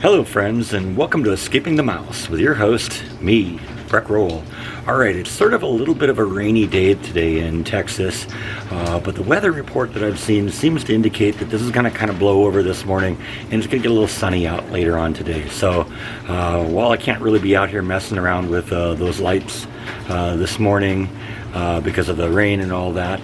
Hello friends, and welcome to Escaping the Mouse with your host, me, Breck Roll. Alright, it's sort of a little bit of a rainy day today in Texas, but the weather report that I've seen seems to indicate that this is going to kind of blow over this morning, and it's going to get a little sunny out later on today. So while I can't really be out here messing around with those lights this morning because of the rain and all that,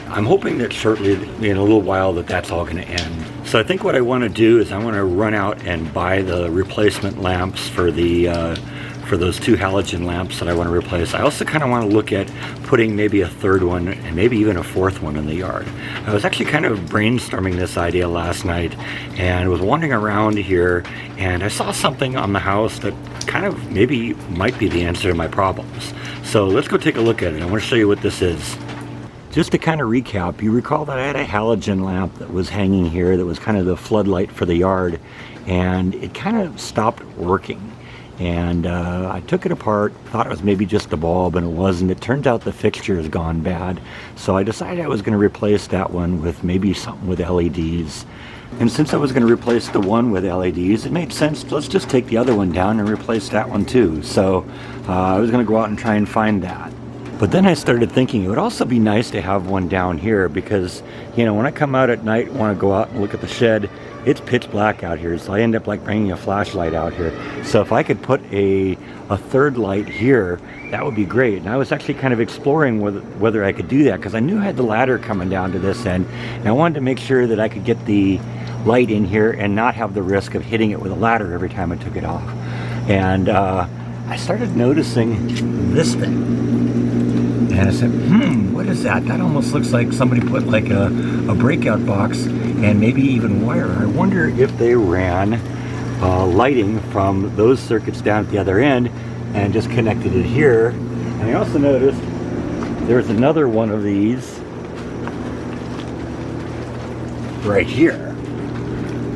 I'm hoping that shortly, in a little while, that's all going to end. So I think what I want to do is I want to run out and buy the replacement lamps for those two halogen lamps that I want to replace. I also kind of want to look at putting maybe a third one and maybe even a fourth one in the yard. I was actually kind of brainstorming this idea last night and was wandering around here, and I saw something on the house that kind of maybe might be the answer to my problems. So let's go take a look at it. I want to show you what this is. Just to kind of recap, you recall that I had a halogen lamp that was hanging here that was kind of the floodlight for the yard, and it kind of stopped working. And I took it apart, thought it was maybe just the bulb, and it wasn't. It turns out the fixture has gone bad. So I decided I was going to replace that one with maybe something with LEDs. And since I was going to replace the one with LEDs, it made sense. Let's just take the other one down and replace that one too. So I was going to go out and try and find that. But then I started thinking it would also be nice to have one down here because, you know, when I come out at night and want to go out and look at the shed, it's pitch black out here. So I end up like bringing a flashlight out here. So if I could put a third light here, that would be great. And I was actually kind of exploring whether I could do that because I knew I had the ladder coming down to this end. And I wanted to make sure that I could get the light in here and not have the risk of hitting it with a ladder every time I took it off. And I started noticing this thing. And I said, what is that? That almost looks like somebody put like a breakout box and maybe even wire. I wonder if they ran lighting from those circuits down at the other end and just connected it here. And I also noticed there's another one of these right here.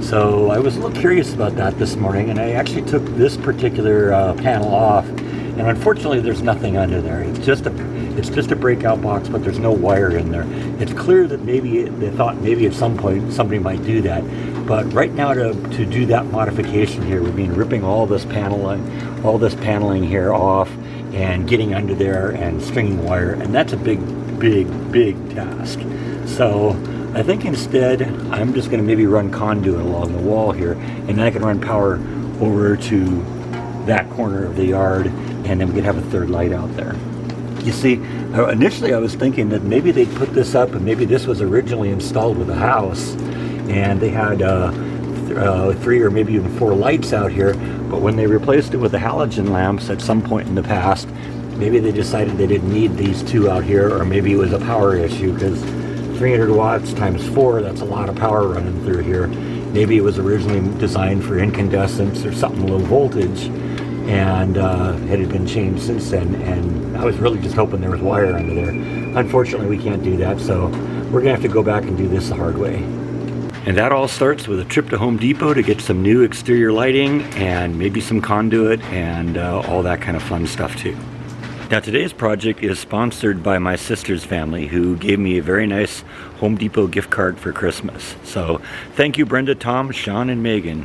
So I was a little curious about that this morning, and I actually took this particular panel off, and unfortunately there's nothing under there. It's just a breakout box, but there's no wire in there. It's clear that maybe they thought maybe at some point somebody might do that, but right now to do that modification here would mean ripping all this paneling here off and getting under there and stringing wire, and that's a big task. So I think instead I'm just going to maybe run conduit along the wall here, and then I can run power over to that corner of the yard, and then we could have a third light out there. You see, initially I was thinking that maybe they'd put this up and maybe this was originally installed with a house and they had 3 or maybe even 4 lights out here, but when they replaced it with the halogen lamps at some point in the past, maybe they decided they didn't need these 2 out here, or maybe it was a power issue because 300 watts times 4, that's a lot of power running through here. Maybe it was originally designed for incandescents or something low voltage, and it had been changed since then, and I was really just hoping there was wire under there. Unfortunately, we can't do that, so we're gonna have to go back and do this the hard way. And that all starts with a trip to Home Depot to get some new exterior lighting and maybe some conduit and all that kind of fun stuff too. Now today's project is sponsored by my sister's family, who gave me a very nice Home Depot gift card for Christmas. So thank you, Brenda, Tom, Sean, and Megan.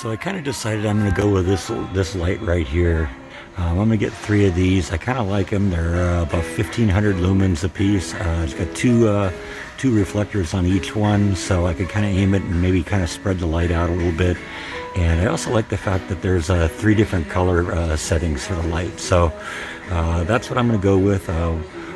So I kind of decided I'm going to go with this light right here. I'm going to get 3 of these. I kind of like them. They're about 1,500 lumens a piece. It's got two reflectors on each one, so I could kind of aim it and maybe kind of spread the light out a little bit. And I also like the fact that there's 3 different color settings for the light. So that's what I'm going to go with.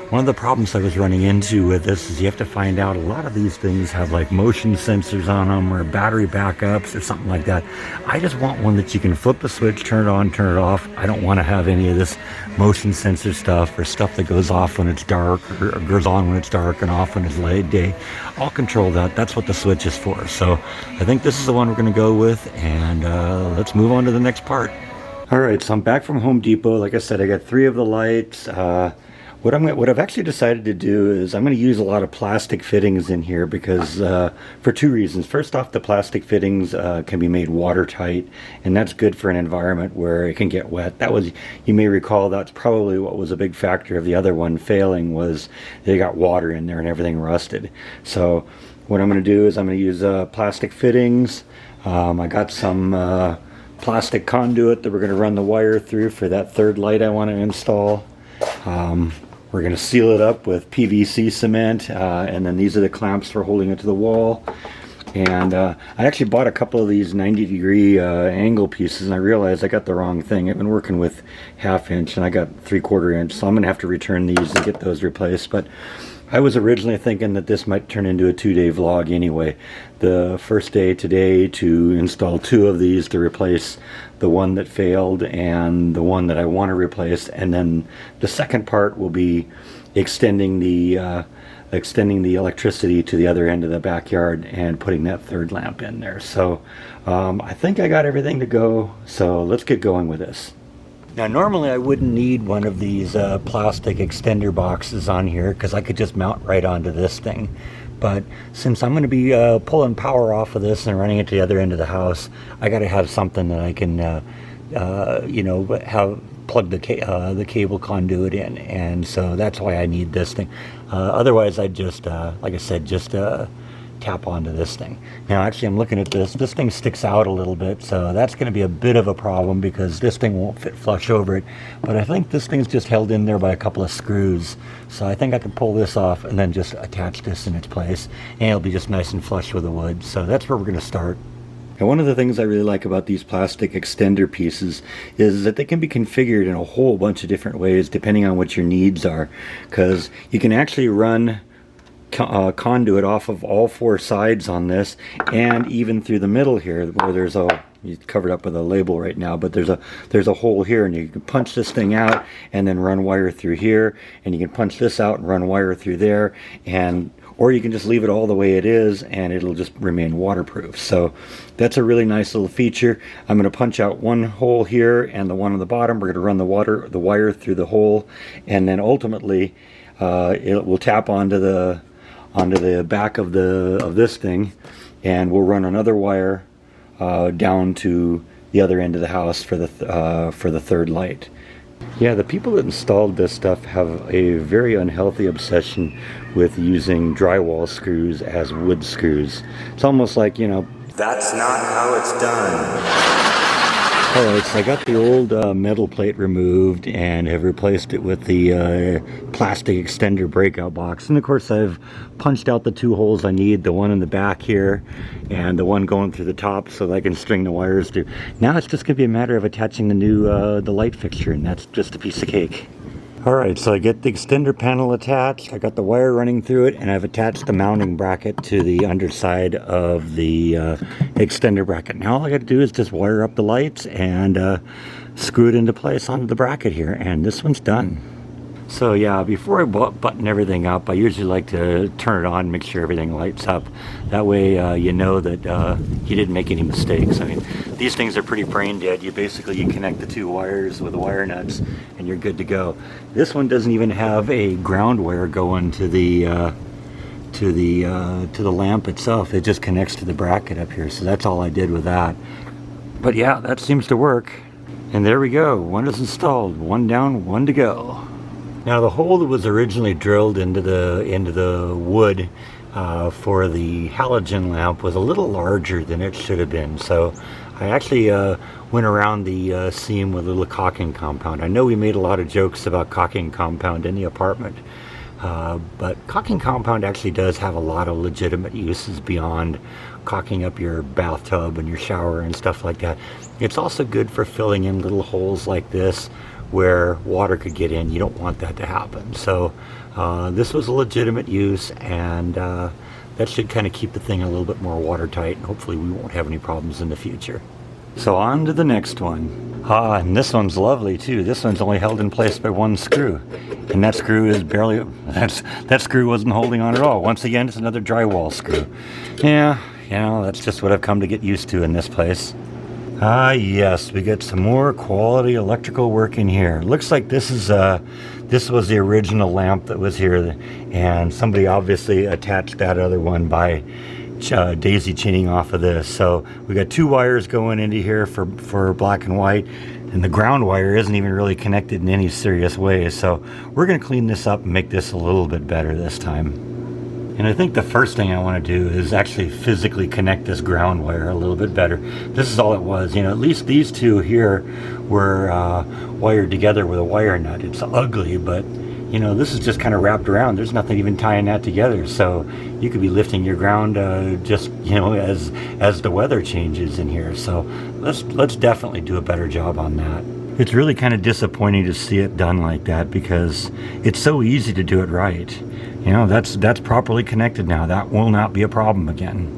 One of the problems I was running into with this is you have to find out a lot of these things have like motion sensors on them or battery backups or something like that. I just want one that you can flip the switch, turn it on, turn it off. I don't want to have any of this motion sensor stuff or stuff that goes off when it's dark or goes on when it's dark and off when it's late day. I'll control that. That's what the switch is for. So I think this is the one we're going to go with, and let's move on to the next part. All right, so I'm back from Home Depot. Like I said, I got 3 of the lights. What I've actually decided to do is I'm going to use a lot of plastic fittings in here because for 2 reasons. First off, the plastic fittings can be made watertight, and that's good for an environment where it can get wet. That was, you may recall, that's probably what was a big factor of the other one failing, was they got water in there and everything rusted. So what I'm going to do is I'm going to use plastic fittings. I got some plastic conduit that we're going to run the wire through for that 3rd light I want to install. We're going to seal it up with PVC cement, and then these are the clamps for holding it to the wall. And I actually bought a couple of these 90-degree angle pieces, and I realized I got the wrong thing. I've been working with 1/2 inch, and I got 3/4 inch, so I'm going to have to return these and get those replaced. But I was originally thinking that this might turn into a 2-day vlog anyway. The first day today to install 2 of these to replace the one that failed and the one that I want to replace, and then the second part will be extending the electricity to the other end of the backyard and putting that 3rd lamp in there. So I think I got everything to go, so let's get going with this. Now normally I wouldn't need one of these plastic extender boxes on here because I could just mount right onto this thing. But since I'm going to be pulling power off of this and running it to the other end of the house, I got to have something that I can, you know, have plug the cable conduit in, and so that's why I need this thing. Otherwise, I'd just, like I said, just tap onto this thing. Now, actually, I'm looking at this. This thing sticks out a little bit, so that's going to be a bit of a problem because this thing won't fit flush over it. But I think this thing's just held in there by a couple of screws, so I think I can pull this off and then just attach this in its place, and it'll be just nice and flush with the wood. So that's where we're going to start. And one of the things I really like about these plastic extender pieces is that they can be configured in a whole bunch of different ways depending on what your needs are, because you can actually run conduit off of all 4 sides on this, and even through the middle here where there's a, it's covered up with a label right now, but there's a hole here, and you can punch this thing out and then run wire through here, and you can punch this out and run wire through there, and or you can just leave it all the way it is and it'll just remain waterproof. So that's a really nice little feature. I'm going to punch out one hole here and the one on the bottom. We're going to run the wire through the hole, and then ultimately it will tap onto the back of this thing, and we'll run another wire down to the other end of the house for the 3rd light. Yeah, the people that installed this stuff have a very unhealthy obsession with using drywall screws as wood screws. It's almost like, you know, that's not how it's done. Alright, so I got the old metal plate removed and have replaced it with the plastic extender breakout box. And of course I've punched out the 2 holes I need, the one in the back here and the one going through the top so that I can string the wires through. Now it's just going to be a matter of attaching the new the light fixture, and that's just a piece of cake. Alright, so I get the extender panel attached, I got the wire running through it, and I've attached the mounting bracket to the underside of the extender bracket. Now all I got to do is just wire up the lights and screw it into place onto the bracket here, and this one's done. So yeah, before I button everything up, I usually like to turn it on, make sure everything lights up. That way you know that you didn't make any mistakes. I mean, these things are pretty brain dead. You connect the 2 wires with the wire nuts and you're good to go. This one doesn't even have a ground wire going to the lamp itself. It just connects to the bracket up here. So that's all I did with that. But yeah, that seems to work. And there we go. One is installed. One down, one to go. Now the hole that was originally drilled into the wood for the halogen lamp was a little larger than it should have been, so I actually went around the seam with a little caulking compound. I know we made a lot of jokes about caulking compound in the apartment, but caulking compound actually does have a lot of legitimate uses beyond caulking up your bathtub and your shower and stuff like that. It's also good for filling in little holes like this where water could get in. You don't want that to happen. So this was a legitimate use, and that should kind of keep the thing a little bit more watertight. Hopefully we won't have any problems in the future. So on to the next one. And this one's lovely too. This one's only held in place by one screw. And that screw is barely, that screw wasn't holding on at all. Once again, it's another drywall screw. Yeah, you know, that's just what I've come to get used to in this place. Yes, we get some more quality electrical work in here. Looks like this is this was the original lamp that was here, and somebody obviously attached that other one by daisy chaining off of this. So we got two wires going into here for black and white, and the ground wire isn't even really connected in any serious way. So we're going to clean this up and make this a little bit better this time. And I think the first thing I want to do is actually physically connect this ground wire a little bit better. This is all it was. You know, at least these two here were wired together with a wire nut. It's ugly, but you know, this is just kind of wrapped around. There's nothing even tying that together. So you could be lifting your ground just, you know, as the weather changes in here. So let's definitely do a better job on that. It's really kind of disappointing to see it done like that, because it's so easy to do it right. You know, that's properly connected now. That will not be a problem again.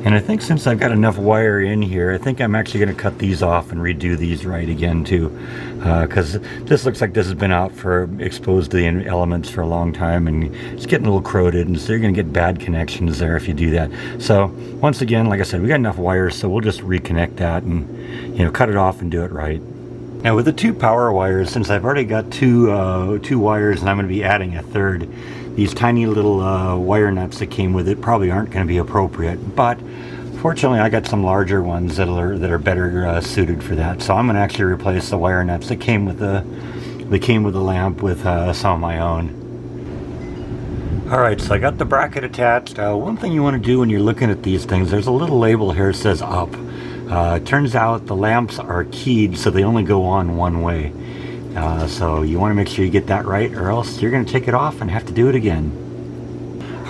And I think since I've got enough wire in here, I think I'm actually going to cut these off and redo these right again too, because this looks like this has been out for exposed to the elements for a long time, and it's getting a little corroded, and so you're going to get bad connections there if you do that. So once again, like I said, we got enough wires, so we'll just reconnect that and, you know, cut it off and do it right. Now with the two power wires, since I've already got two wires and I'm going to be adding a third, these tiny little wire nuts that came with it probably aren't going to be appropriate. But fortunately, I got some larger ones that are better suited for that. So I'm going to actually replace the wire nuts that came with the lamp with some of my own. All right, so I got the bracket attached. One thing you want to do when you're looking at these things, there's a little label here that says up. Turns out the lamps are keyed, so they only go on one way. So you want to make sure you get that right, or else you're going to take it off and have to do it again.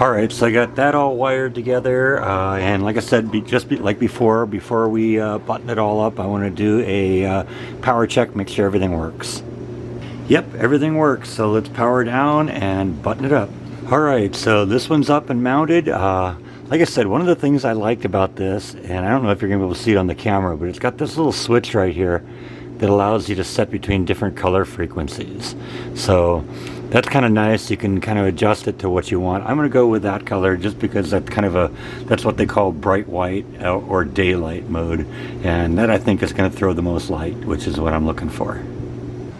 Alright, so I got that all wired together, and like I said, like before we button it all up, I want to do a power check, make sure everything works. Yep, everything works, so let's power down and button it up. Alright, so this one's up and mounted. Like I said, one of the things I liked about this, and I don't know if you're going to be able to see it on the camera, but it's got this little switch right here that allows you to set between different color frequencies. So that's kind of nice. You can kind of adjust it to what you want. I'm going to go with that color just because that's kind of that's what they call bright white or daylight mode, and that I think is going to throw the most light, which is what I'm looking for.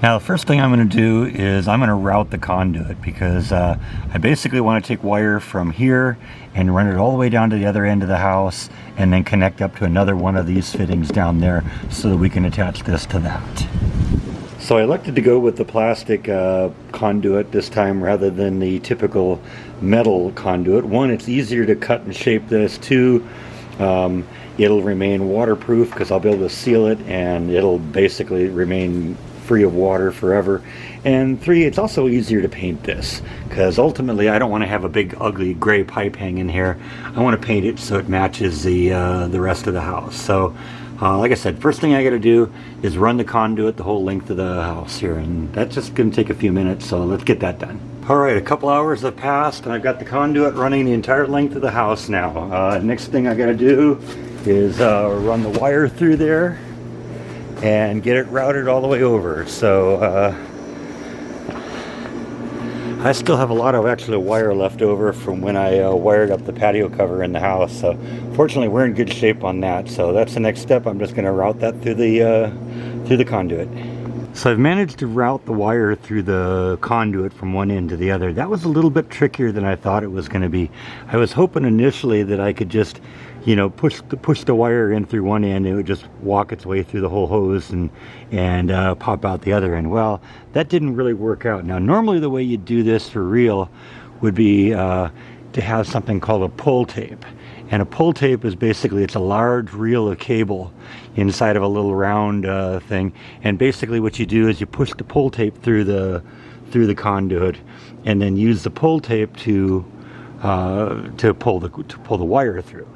Now the first thing I'm going to do is I'm going to route the conduit, because I basically want to take wire from here and run it all the way down to the other end of the house, and then connect up to another one of these fittings down there so that we can attach this to that. So I elected to go with the plastic conduit this time rather than the typical metal conduit. One, it's easier to cut and shape this. Two, it'll remain waterproof because I'll be able to seal it, and it'll basically remain free of water forever. And three, it's also easier to paint this, because ultimately I don't want to have a big ugly gray pipe hanging here. I want to paint it so it matches the rest of the house. So like I said, first thing I got to do is run the conduit the whole length of the house here, and that's just going to take a few minutes, so let's get that done. Alright, a couple hours have passed and I've got the conduit running the entire length of the house now. Next thing I got to do is run the wire through there and get it routed all the way over. So I still have a lot of actually wire left over from when I wired up the patio cover in the house. So fortunately we're in good shape on that. So that's the next step. I'm just going to route that through the conduit. So I've managed to route the wire through the conduit from one end to the other. That was a little bit trickier than I thought it was going to be. I was hoping initially that I could just, you know, push the wire in through one end, and it would just walk its way through the whole hose and pop out the other end. Well, that didn't really work out. Now, normally the way you do this for real would be to have something called a pull tape. And a pull tape is basically, it's a large reel of cable inside of a little round thing. And basically what you do is you push the pull tape through the conduit, and then use the pull tape to pull the wire through.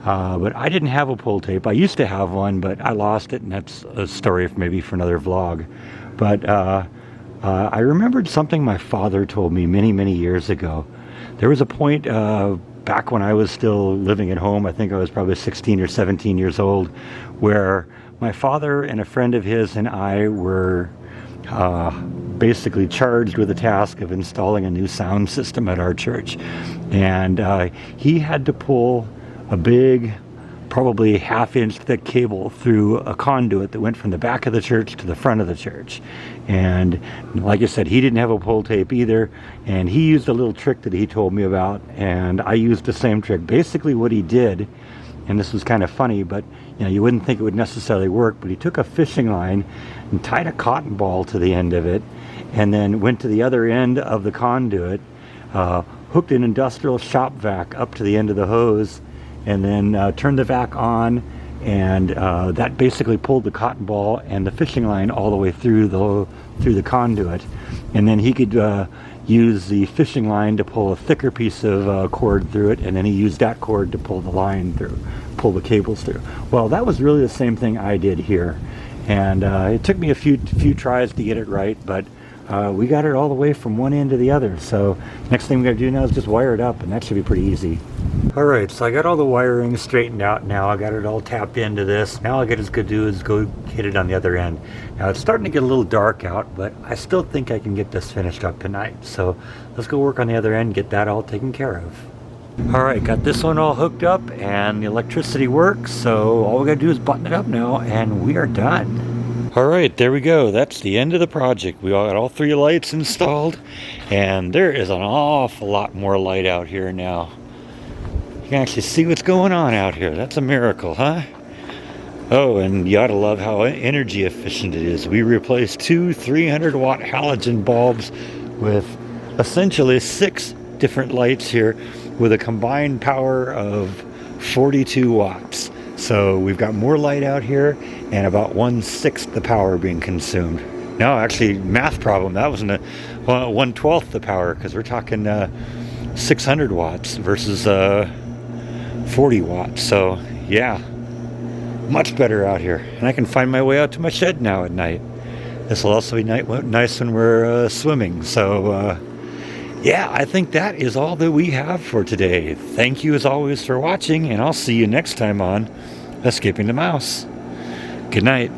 But I didn't have a pull tape. I used to have one, but I lost it, and that's a story maybe for another vlog. But I remembered something my father told me many years ago. There was a point back when I was still living at home, I think I was probably 16 or 17 years old, where my father and a friend of his and I were basically charged with the task of installing a new sound system at our church. And he had to pull a big, probably half-inch thick cable through a conduit that went from the back of the church to the front of the church. And like I said, he didn't have a pull tape either, and he used a little trick that he told me about, and I used the same trick. Basically what he did, and this was kind of funny, but you wouldn't think it would necessarily work, but he took a fishing line and tied a cotton ball to the end of it, and then went to the other end of the conduit, hooked an industrial shop vac up to the end of the hose, and then turned the vac on, and that basically pulled the cotton ball and the fishing line all the way through the conduit. And then he could use the fishing line to pull a thicker piece of cord through it, and then he used that cord to pull the line through, pull the cables through. Well, that was really the same thing I did here, and it took me a few tries to get it right, but we got it all the way from one end to the other. So next thing we gotta do now is just wire it up, and that should be pretty easy. Alright, so I got all the wiring straightened out now. I got it all tapped into this. Now all I got to do is go hit it on the other end. Now it's starting to get a little dark out, but I still think I can get this finished up tonight. So let's go work on the other end, get that all taken care of. Alright, got this one all hooked up and the electricity works, so all we gotta do is button it up now and we are done. Alright, there we go. That's the end of the project. We all got all 3 lights installed, and there is an awful lot more light out here now. You can actually see what's going on out here. That's a miracle, huh? Oh, and you ought to love how energy efficient it is. We replaced 2 300-watt halogen bulbs with essentially 6 different lights here with a combined power of 42 watts. So we've got more light out here and about 1/6 the power being consumed. No, actually, math problem. That wasn't 1/12 the power, because we're talking 600 watts versus 40 watts. So yeah, much better out here, and I can find my way out to my shed now at night. This will also be nice when we're swimming. So yeah, I think that is all that we have for today. Thank you as always for watching, and I'll see you next time on Escaping the Mouse. Good night.